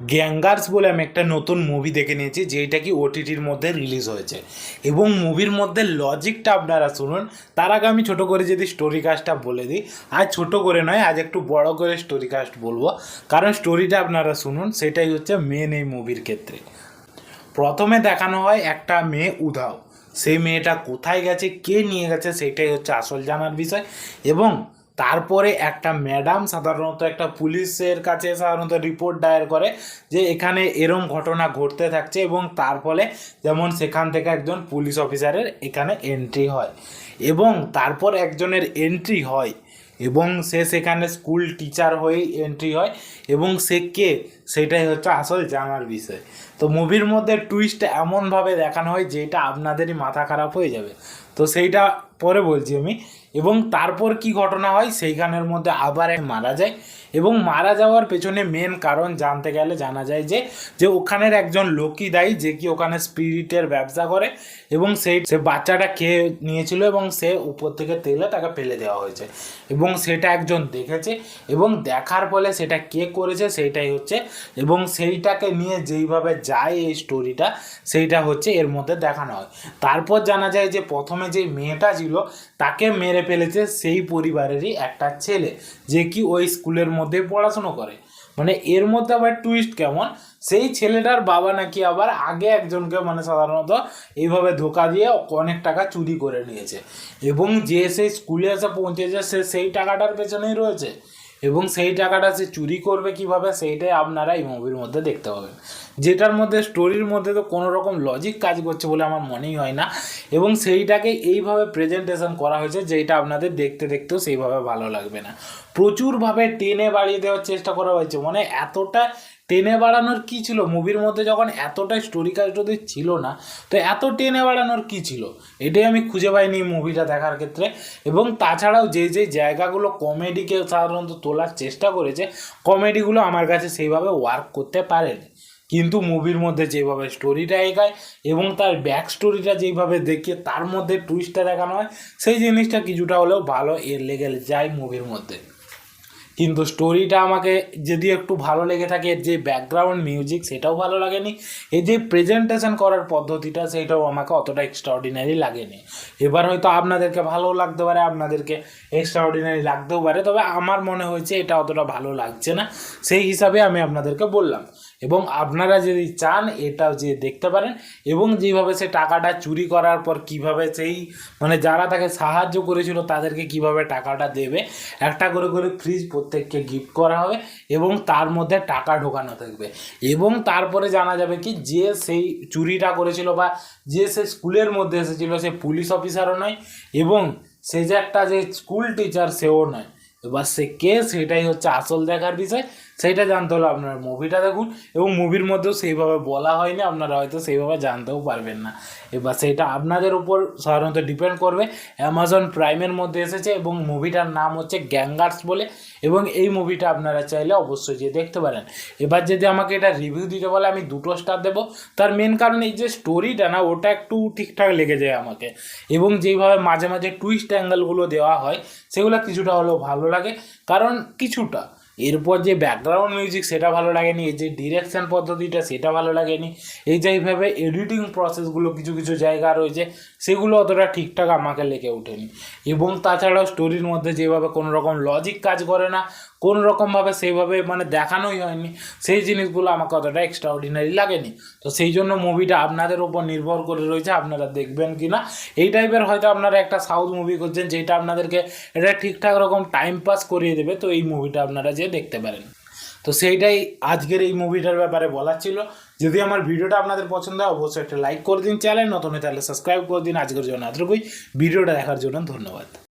গ্যাঙ্গার্স বলে আমি একটা নতুন মুভি দেখে নিয়েছি, যেটা কি ওটিটির মধ্যে রিলিজ হয়েছে। এবং মুভির মধ্যে লজিকটা আপনারা শুনুন। তার আগে আমি ছোটো করে যদি স্টোরি কাস্টটা বলে দিই, আজ ছোটো করে নয়, আজ একটু বড় করে স্টোরি কাস্ট বলবো, কারণ স্টোরিটা আপনারা শুনুন, সেটাই হচ্ছে মেন এই মুভির ক্ষেত্রে। প্রথমে দেখানো হয় একটা মেয়ে উধাও। সেই মেয়েটা কোথায় গেছে, কে নিয়ে গেছে, সেটাই হচ্ছে আসল জানার বিষয়। এবং তারপরে একটা ম্যাডাম সাধারণত একটা পুলিশের কাছে সাধারণত রিপোর্ট দায়ের করে যে এখানে এরম ঘটনা ঘটতে থাকছে, এবং তার ফলে যেমন সেখান থেকে একজন পুলিশ অফিসারের এখানে এন্ট্রি হয়, এবং তারপর একজনের এন্ট্রি হয়, এবং সে সেখানে স্কুল টিচার হয়েই এন্ট্রি হয়, এবং সে কে সেটাই হচ্ছে আসল জানার বিষয়। তো মুভির মধ্যে টুইস্ট এমনভাবে দেখানো হয় যেটা আপনাদেরই মাথা খারাপ হয়ে যাবে। তো সেইটা পরে বলছি আমি। এবং তারপর কি ঘটনা হয় সেইখানের মধ্যে আবার এক মারা যায়, এবং মারা যাওয়ার পেছনে মেন কারণ জানতে গেলে জানা যায় যে যে ওখানের একজন লোকই দায়ী, যে কি ওখানে স্পিরিটের ব্যবসা করে, এবং সে বাচ্চাটা খেয়ে নিয়েছিল, এবং সে উপর থেকে তেলে তাকে ফেলে দেওয়া হয়েছে, এবং সেটা একজন দেখেছে, এবং দেখার ফলে সেটা কে করেছে সেইটাই হচ্ছে, এবং সেইটাকে নিয়ে যেইভাবে যায় এই স্টোরিটা, সেইটা হচ্ছে এর মধ্যে দেখানো হয়। তারপর জানা যায় যে প্রথমে যে মেয়েটা ছিল তাকে মেরে ফেলেছে সেই পরিবারেরই একটা ছেলে, যে কি ওই স্কুলের মধ্যে পড়াশুনো করে। মানে এর মধ্যে আবার টুইস্ট কেমন, সেই ছেলেটার বাবা নাকি আবার আগে একজনকে মানে সাধারণত এইভাবে ধোকা দিয়ে অনেক টাকা চুরি করে নিয়েছে, এবং যে সেই স্কুলে এসে পৌঁছেছে সে সেই টাকাটার পেছনেই রয়েছে, এবং সেই টাকাটা সে চুরি করবে কিভাবে সেইটাই আপনারা এই মুভির মধ্যে দেখতে পাবেন। যেটার মধ্যে স্টোরির মধ্যে তো কোনো রকম লজিক কাজ করছে বলে আমার মনেই হয় না, এবং সেইটাকে এইভাবে প্রেজেন্টেশন করা হয়েছে যেটা আপনাদের দেখতে দেখতেও সেইভাবে ভালো লাগবে না। প্রচুরভাবে টেনে বাড়িয়ে দেওয়ার চেষ্টা করা হয়েছে, মানে এতটা টেনে বাড়ানোর কী ছিল মুভির মধ্যে, যখন এতটা স্টোরি কাজ যদি ছিল না, তো এত টেনে বাড়ানোর কী ছিল, এটাই আমি খুঁজে পাইনি মুভিটা দেখার ক্ষেত্রে। এবং তাছাড়াও যে যে জায়গাগুলো কমেডিকে সাধারণত তোলার চেষ্টা করেছে, কমেডিগুলো আমার কাছে সেইভাবে ওয়ার্ক করতে পারেনি। কিন্তু মুভির মধ্যে যেভাবে স্টোরিটা এগায় এবং তার ব্যাক স্টোরিটা যেইভাবে দেখিয়ে তার মধ্যে টুইস্টটা দেখানো হয়, সেই জিনিসটা কিছুটা হলেও ভালো এর লেগে যায় মুভির মধ্যে। কিন্তু স্টোরিটা আমাকে যদি একটু ভালো লেগে থাকে, এর যে ব্যাকগ্রাউন্ড মিউজিক সেটাও ভালো লাগেনি, এই যে প্রেজেন্টেশন করার পদ্ধতিটা সেইটাও আমাকে অতটা এক্সট্রাঅর্ডিনারি লাগেনি। এবার হয়তো আপনাদেরকে ভালো লাগতে পারে, আপনাদেরকে এক্সট্রাঅর্ডিনারি লাগতেও পারে, তবে আমার মনে হয়েছে এটা অতটা ভালো লাগছে না, সেই হিসাবে আমি আপনাদেরকে বললাম। এবং আপনারা যদি চান এটাও যে দেখতে পারেন, এবং যেভাবে সে টাকাটা চুরি করার পর কিভাবে সেই মানে যারা তাকে সাহায্য করেছিল তাদেরকে কিভাবে টাকাটা দেবে, একটা করে করে ফ্রিজ প্রত্যেককে গিফট করা হবে, এবং তার মধ্যে টাকা ঢোকানো থাকবে, এবং তারপরে জানা যাবে কি যে সেই চুরিটা করেছিল বা যে সে স্কুলের মধ্যে এসেছিল সে পুলিশ অফিসারও নয়, এবং সে যে একটা যে স্কুল টিচার সেও নয়। এবার সে কে সেটাই হচ্ছে আসল দেখার বিষয়, সেইটা জানতে হলে আপনারা মুভিটা দেখুন, এবং মুভির মধ্যেও সেইভাবে বলা হয়নি, আপনারা হয়তো সেইভাবে জানতেও পারবেন না। এবার সেইটা আপনাদের উপর সাধারণত ডিপেন্ড করবে। অ্যামাজন প্রাইমের মধ্যে এসেছে, এবং মুভিটার নাম হচ্ছে গ্যাঙ্গার্স বলে, এবং এই মুভিটা আপনারা চাইলে অবশ্যই যে দেখতে পারেন। এবার যদি আমাকে এটা রিভিউ দিতে বলে আমি 2 স্টার দেবো। তার মেন কারণ এই যে স্টোরিটা না, ওটা একটু ঠিকঠাক লেগে যায় আমাকে, এবং যেইভাবে মাঝে মাঝে টুইস্ট অ্যাঙ্গেলগুলো দেওয়া হয় সেগুলো কিছুটা হলেও ভালো লাগে, কারণ কিছুটা। এরপর যে ব্যাকগ্রাউন্ড মিউজিক সেটা ভালো লাগেনি, এই যে ডিরেকশন পদ্ধতিটা সেটা ভালো লাগেনি, এই যেইভাবে এডিটিং প্রসেসগুলো কিছু কিছু জায়গা রয়েছে সেগুলো অতটা ঠিকঠাক আমাকে লেগে ওঠেনি। এবং তাছাড়াও স্টোরির মধ্যে যেভাবে কোনো রকম লজিক কাজ করে না, কোনো রকমভাবে সেইভাবে মানে দেখানোই হয়নি, সেই জিনিসগুলো আমাকে অতটা এক্সট্রাঅর্ডিনারি লাগেনি। তো সেই জন্য মুভিটা আপনাদের উপর নির্ভর করে রয়েছে আপনারা দেখবেন কি না। এই টাইপের হয়তো আপনারা একটা সাউথ মুভি করছেন যেটা আপনাদেরকে এটা ঠিকঠাক রকম টাইম পাস করিয়ে দেবে, তো এই মুভিটা আপনারা যে দেখতে পারেন। তো সেইটাই আজকের এই মুভিটার ব্যাপারে বলার ছিল। যদি আমার ভিডিওটা আপনাদের পছন্দ হয় অবশ্যই একটা লাইক করে দিন, চ্যানেল নতুন হয়ে তাহলে সাবস্ক্রাইব করে দিন। আজকের জন্য এতটুকুই, ভিডিওটা দেখার জন্য ধন্যবাদ।